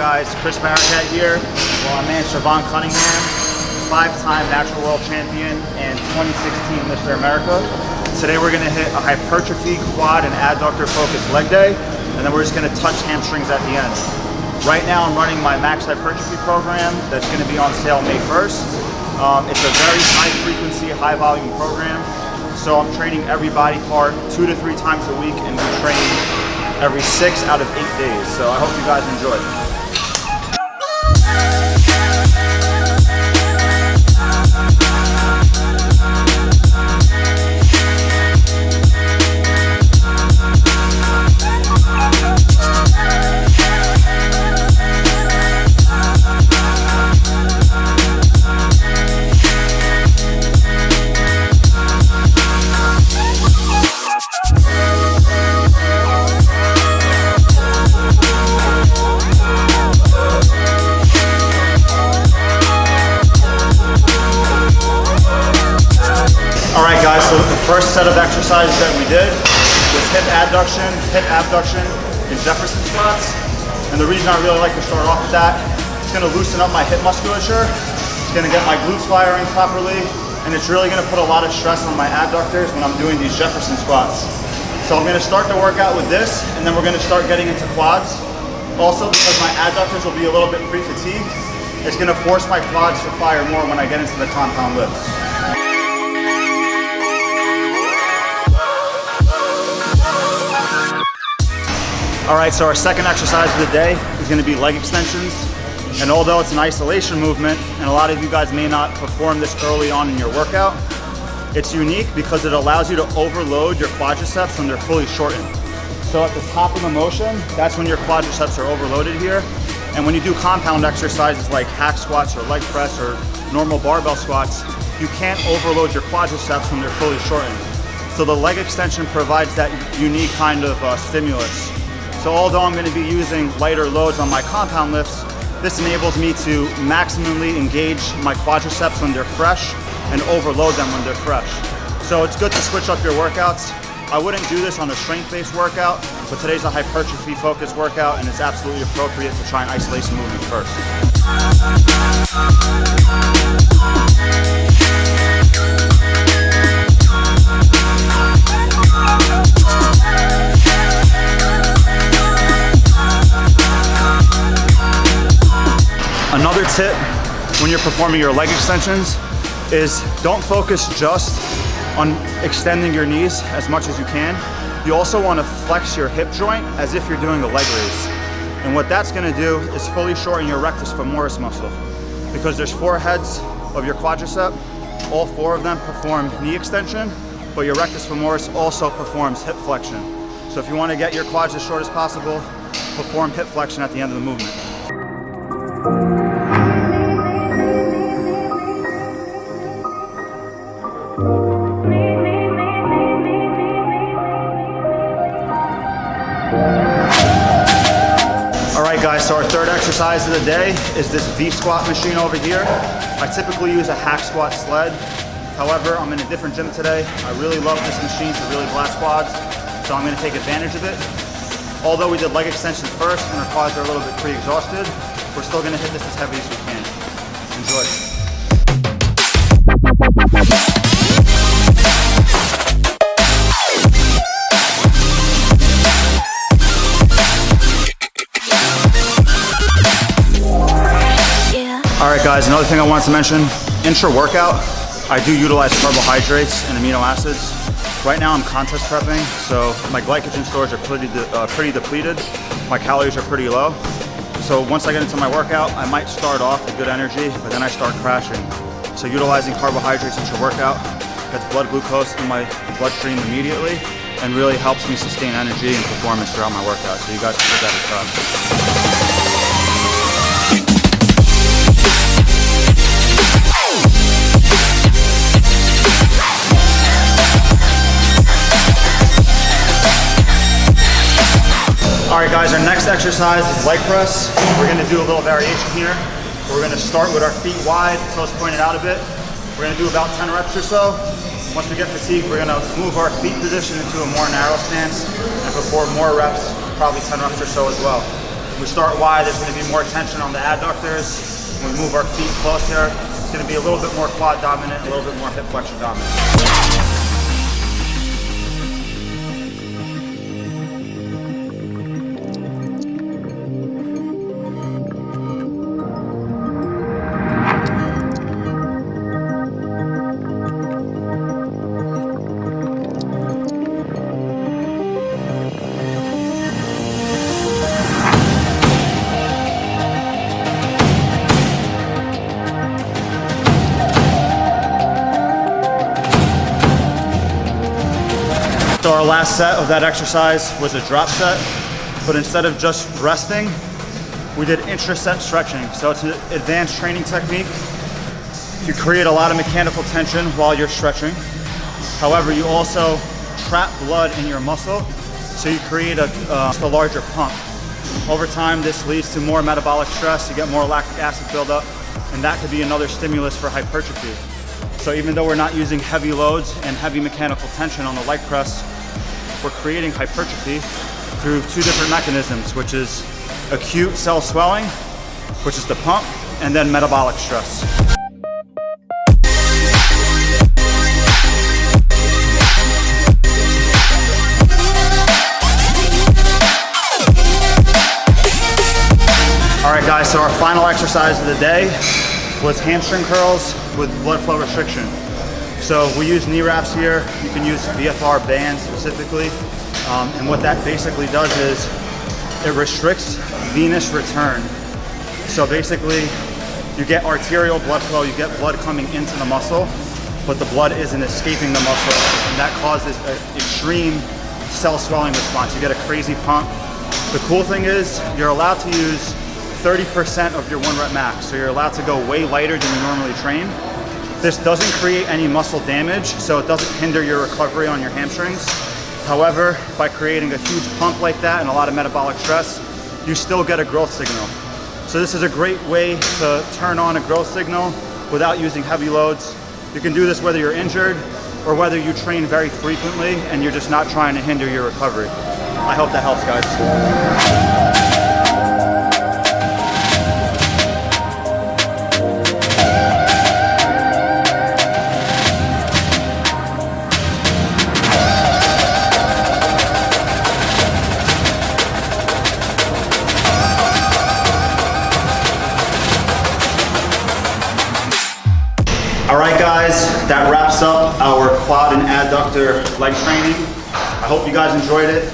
guys? Chris Barakat here. Well, my man Shevon Cunningham, 5-time natural world champion and 2016 Mr. America. Today we're going to hit a hypertrophy, quad, and adductor focused leg day, and then we're just going to touch hamstrings at the end. Right now I'm running my max hypertrophy program that's going to be on sale May 1st. It's a very high frequency, high volume program. So I'm training every body part 2 to 3 times a week, and we train every 6 out of 8 days. So I hope you guys enjoy. Alright guys, so the first set of exercises that we did was hip adduction, hip abduction, and Jefferson squats. And the reason I really like to start off with that, it's going to loosen up my hip musculature, it's going to get my glutes firing properly, and it's really going to put a lot of stress on my adductors when I'm doing these Jefferson squats. So I'm going to start the workout with this, and then we're going to start getting into quads. Also, because my adductors will be a little bit pre-fatigued, it's going to force my quads to fire more when I get into the compound lifts. Alright, so our second exercise of the day is going to be leg extensions. And although it's an isolation movement, and a lot of you guys may not perform this early on in your workout, it's unique because it allows you to overload your quadriceps when they're fully shortened. So at the top of the motion, that's when your quadriceps are overloaded here. And when you do compound exercises like hack squats or leg press or normal barbell squats, you can't overload your quadriceps when they're fully shortened. So the leg extension provides that unique kind of stimulus. So although I'm going to be using lighter loads on my compound lifts, this enables me to maximally engage my quadriceps when they're fresh and overload them when they're fresh. So it's good to switch up your workouts. I wouldn't do this on a strength-based workout, but today's a hypertrophy-focused workout, and it's absolutely appropriate to try an isolation movement first. Another tip when you're performing your leg extensions is don't focus just on extending your knees as much as you can. You also want to flex your hip joint as if you're doing a leg raise. And what that's going to do is fully shorten your rectus femoris muscle, because there's 4 heads of your quadricep. All 4 of them perform knee extension, but your rectus femoris also performs hip flexion. So if you want to get your quads as short as possible, perform hip flexion at the end of the movement. Alright guys, so our third exercise of the day is this V-squat machine over here. I typically use a hack squat sled. However, I'm in a different gym today. I really love this machine to really blast quads, so I'm going to take advantage of it. Although we did leg extensions first and our quads are a little bit pre-exhausted, we're still going to hit this as heavy as we can. Enjoy. Alright guys, another thing I wanted to mention, intra-workout, I do utilize carbohydrates and amino acids. Right now I'm contest prepping, so my glycogen stores are pretty depleted, my calories are pretty low. So once I get into my workout, I might start off with good energy, but then I start crashing. So utilizing carbohydrates intra-workout gets blood glucose in my bloodstream immediately and really helps me sustain energy and performance throughout my workout. So you guys can give that a try. Alright guys, our next exercise is leg press. We're going to do a little variation here. We're going to start with our feet wide, toes pointed out a bit. We're going to do about 10 reps or so. Once we get fatigued, we're going to move our feet position into a more narrow stance and perform more reps, probably 10 reps or so as well. We start wide, there's gonna be more tension on the adductors. When we move our feet closer, it's gonna be a little bit more quad dominant, a little bit more hip flexion dominant. So our last set of that exercise was a drop set, but instead of just resting, we did intraset stretching. So it's an advanced training technique. You create a lot of mechanical tension while you're stretching. However, you also trap blood in your muscle, so you create a larger pump. Over time, this leads to more metabolic stress. You get more lactic acid buildup, and that could be another stimulus for hypertrophy. So even though we're not using heavy loads and heavy mechanical tension on the leg press, we're creating hypertrophy through two different mechanisms, which is acute cell swelling, which is the pump, and then metabolic stress. All right guys, so our final exercise of the day was hamstring curls with blood flow restriction. So we use knee wraps here. You can use BFR bands specifically. And what that basically does is it restricts venous return. So basically you get arterial blood flow, you get blood coming into the muscle, but the blood isn't escaping the muscle. And that causes an extreme cell swelling response. You get a crazy pump. The cool thing is you're allowed to use 30% of your 1 rep max. So you're allowed to go way lighter than you normally train. This doesn't create any muscle damage, so it doesn't hinder your recovery on your hamstrings. However, by creating a huge pump like that and a lot of metabolic stress, you still get a growth signal. So this is a great way to turn on a growth signal without using heavy loads. You can do this whether you're injured or whether you train very frequently and you're just not trying to hinder your recovery. I hope that helps, guys. All right guys, that wraps up our quad and adductor leg training. I hope you guys enjoyed it.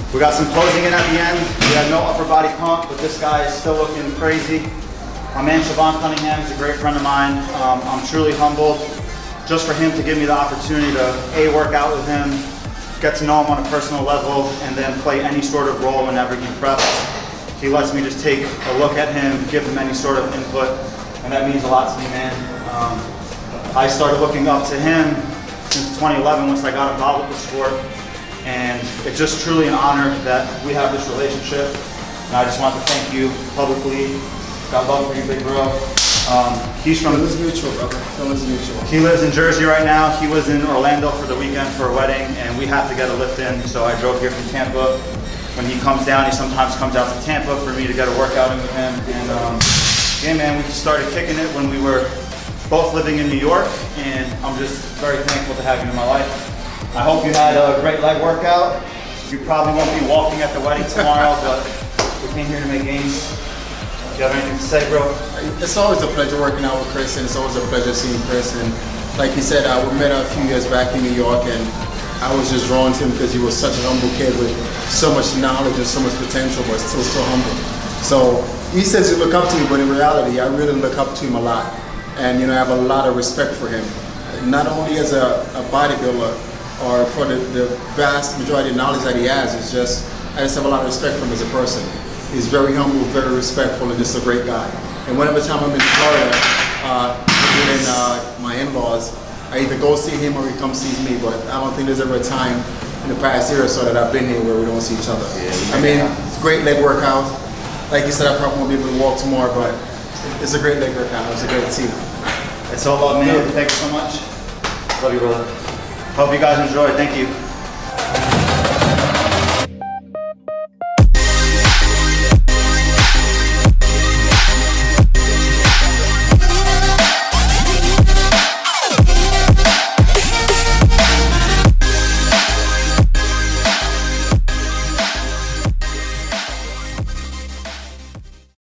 We got some closing in at the end. We had no upper body pump, but this guy is still looking crazy. My man Shevon Cunningham is a great friend of mine. I'm truly humbled just for him to give me the opportunity to work out with him, get to know him on a personal level, and then play any sort of role whenever he preps. He lets me just take a look at him, give him any sort of input, and that means a lot to me, man. I started looking up to him since 2011 once I got involved with the sport, and it's just truly an honor that we have this relationship. And I just want to thank you publicly. Got love for you, big bro. He's from... It was mutual, brother. It was mutual. He lives in Jersey right now. He was in Orlando for the weekend for a wedding, and we had to get a lift in, so I drove here from Tampa. When he comes down, he sometimes comes out to Tampa for me to get a workout in with him. And yeah, man, we started kicking it when we were both living in New York, and I'm just very thankful to have you in my life. I hope you had a great leg workout. You probably won't be walking at the wedding tomorrow, but we came here to make gains. Do you have anything to say, bro? It's always a pleasure working out with Chris, and it's always a pleasure seeing Chris. And like he said, we met a few years back in New York, and I was just drawn to him because he was such a humble kid with so much knowledge and so much potential, but still so humble. So he says he look up to me, but in reality, I really look up to him a lot. And you know, I have a lot of respect for him, not only as a bodybuilder or for the vast majority of knowledge that he has. It's just, I just have a lot of respect for him as a person. He's very humble, very respectful, and just a great guy. And whenever time I'm in Florida, visiting my in-laws, I either go see him or he comes see me. But I don't think there's ever a time in the past year or so that I've been here where we don't see each other. Yeah, I mean, it's a great leg workout. Like you said, I probably won't be able to walk tomorrow, but it's a great leg workout. It was a great team. It's all about me. Thank you so much. Love you, brother. Hope you guys enjoyed. Thank you.